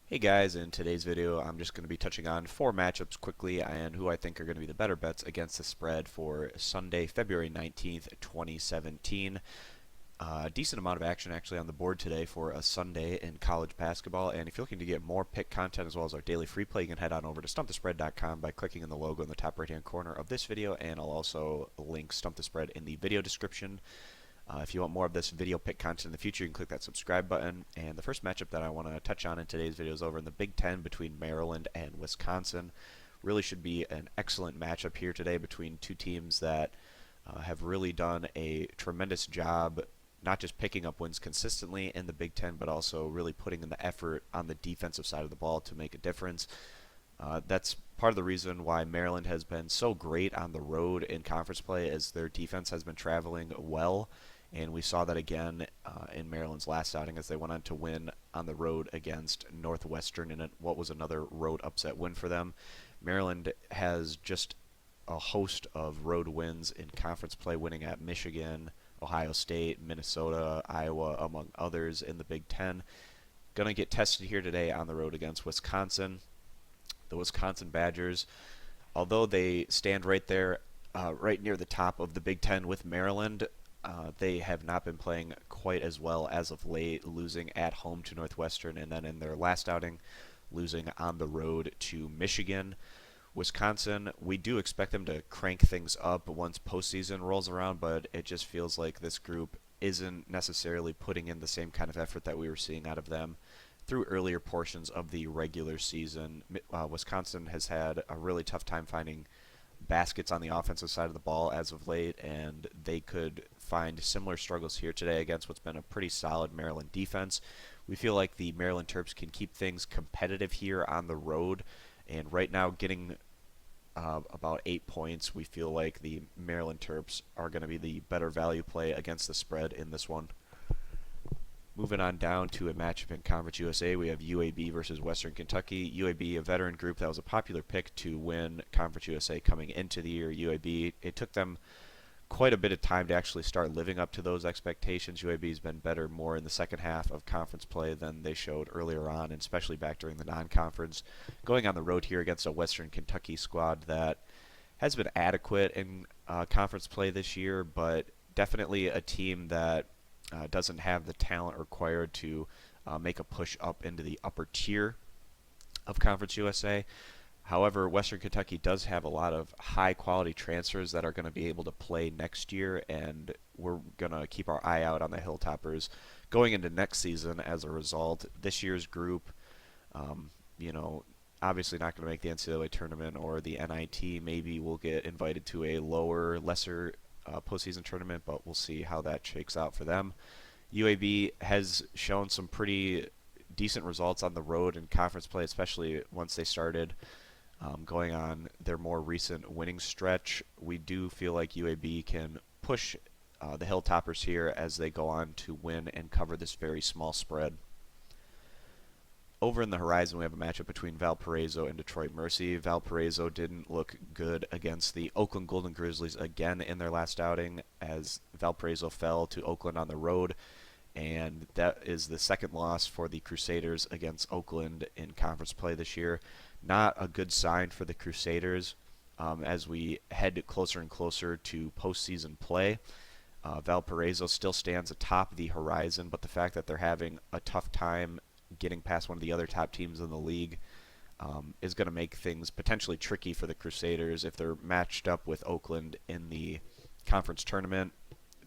Hey guys, in today's video I'm just going to be touching on four matchups quickly and who I think are going to be the better bets against the spread for Sunday, February 19th, 2017. Decent amount of action actually on the board today for a Sunday in college basketball, and if you're looking to get more pick content as well as our daily free play, you can head on over to stumpthespread.com by clicking on the logo in the top right hand corner of this video, and I'll also link Stump the Spread in the video description. If you want more of this video pick content in the future, you can click that subscribe button. And the first matchup that I want to touch on in today's video is over in the Big Ten between Maryland and Wisconsin. Really should be an excellent matchup here today between two teams that have really done a tremendous job, not just picking up wins consistently in the Big Ten, but also really putting in the effort on the defensive side of the ball to make a difference. That's part of the reason why Maryland has been so great on the road in conference play, as their defense has been traveling well. And we saw that again in Maryland's last outing as they went on to win on the road against Northwestern in what was another road upset win for them. Maryland has just a host of road wins in conference play, winning at Michigan, Ohio State, Minnesota, Iowa, among others in the Big Ten. Going to get tested here today on the road against Wisconsin. The Wisconsin Badgers, although they stand right there, right near the top of the Big Ten with Maryland, they have not been playing quite as well as of late, losing at home to Northwestern, and then in their last outing, losing on the road to Michigan. Wisconsin, we do expect them to crank things up once postseason rolls around, but it just feels like this group isn't necessarily putting in the same kind of effort that we were seeing out of them through earlier portions of the regular season. Wisconsin has had a really tough time finding baskets on the offensive side of the ball as of late, and they could find similar struggles here today against what's been a pretty solid Maryland defense. We feel like the Maryland Terps can keep things competitive here on the road, and right now getting about 8 points, we feel like the Maryland Terps are going to be the better value play against the spread in this one. Moving on down to a matchup in Conference USA, we have UAB versus Western Kentucky. UAB, a veteran group that was a popular pick to win Conference USA coming into the year. UAB, it took them quite a bit of time to actually start living up to those expectations. UAB's been better more in the second half of conference play than they showed earlier on, and especially back during the non-conference. Going on the road here against a Western Kentucky squad that has been adequate in conference play this year, but definitely a team that doesn't have the talent required to make a push up into the upper tier of Conference USA. However, Western Kentucky does have a lot of high-quality transfers that are going to be able to play next year, and we're going to keep our eye out on the Hilltoppers going into next season as a result. This year's group, obviously not going to make the NCAA tournament or the NIT. Maybe we'll get invited to a lesser postseason tournament, but we'll see how that shakes out for them. UAB has shown some pretty decent results on the road in conference play, especially once they started going on their more recent winning stretch. We do feel like UAB can push the Hilltoppers here as they go on to win and cover this very small spread. Over in the horizon, we have a matchup between Valparaiso and Detroit Mercy. Valparaiso didn't look good against the Oakland Golden Grizzlies again in their last outing, as Valparaiso fell to Oakland on the road, and that is the second loss for the Crusaders against Oakland in conference play this year. Not a good sign for the Crusaders as we head closer and closer to postseason play. Valparaiso still stands atop the horizon, but the fact that they're having a tough time getting past one of the other top teams in the league is going to make things potentially tricky for the Crusaders if they're matched up with Oakland in the conference tournament.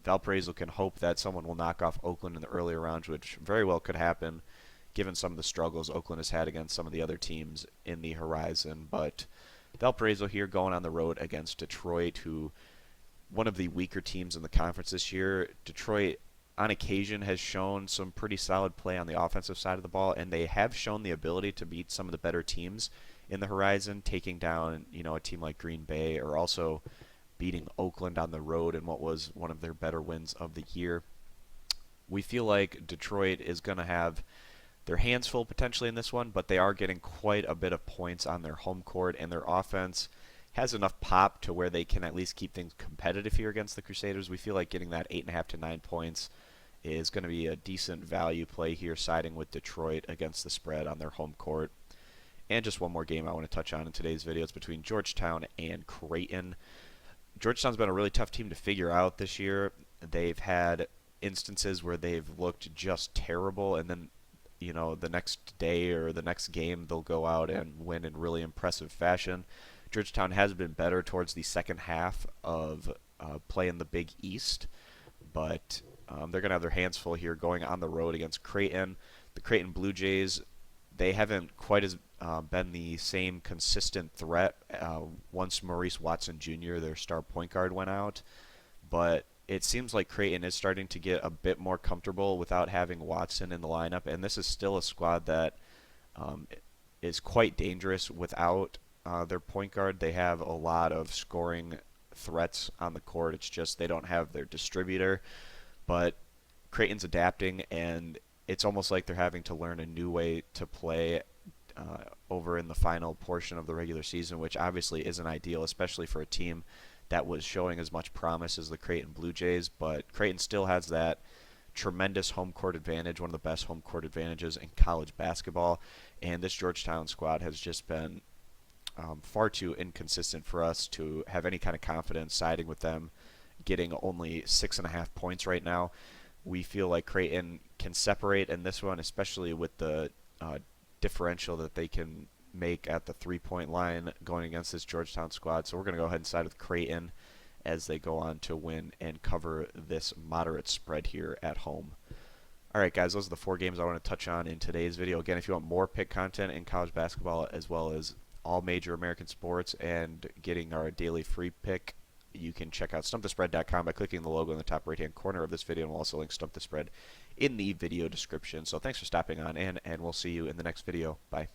Valparaiso can hope that someone will knock off Oakland in the earlier rounds, which very well could happen given some of the struggles Oakland has had against some of the other teams in the horizon. But Valparaiso here going on the road against Detroit, who one of the weaker teams in the conference this year. Detroit on occasion has shown some pretty solid play on the offensive side of the ball, and they have shown the ability to beat some of the better teams in the horizon, taking down a team like Green Bay, or also beating Oakland on the road in what was one of their better wins of the year. We feel like Detroit is going to have their hands full potentially in this one, but they are getting quite a bit of points on their home court, and their offense has enough pop to where they can at least keep things competitive here against the Crusaders. We feel like getting that 8.5 to 9 points is going to be a decent value play here, siding with Detroit against the spread on their home court. And just one more game I want to touch on in today's video. It's between Georgetown and Creighton. Georgetown's been a really tough team to figure out this year. They've had instances where they've looked just terrible, and then the next day or the next game they'll go out and win in really impressive fashion. Georgetown has been better towards the second half of play in the Big East, but they're going to have their hands full here going on the road against Creighton. The Creighton Blue Jays, they haven't quite as been the same consistent threat once Maurice Watson Jr., their star point guard, went out. But it seems like Creighton is starting to get a bit more comfortable without having Watson in the lineup. And this is still a squad that is quite dangerous without their point guard. They have a lot of scoring threats on the court. It's just they don't have their distributor. But Creighton's adapting, and it's almost like they're having to learn a new way to play over in the final portion of the regular season, which obviously isn't ideal, especially for a team that was showing as much promise as the Creighton Blue Jays. But Creighton still has that tremendous home court advantage, one of the best home court advantages in college basketball. And this Georgetown squad has just been far too inconsistent for us to have any kind of confidence siding with them, getting only 6.5 points right now. We feel like Creighton can separate in this one, especially with the differential that they can make at the 3-point line going against this Georgetown squad. So we're going to go ahead and side with Creighton as they go on to win and cover this moderate spread here at home. Alright guys, those are the 4 games I want to touch on in today's video. Again, if you want more pick content in college basketball as well as all major American sports and getting our daily free pick, you can check out stumpthespread.com by clicking the logo in the top right-hand corner of this video, and we'll also link Stump the Spread in the video description. So thanks for stopping on in, and we'll see you in the next video. Bye.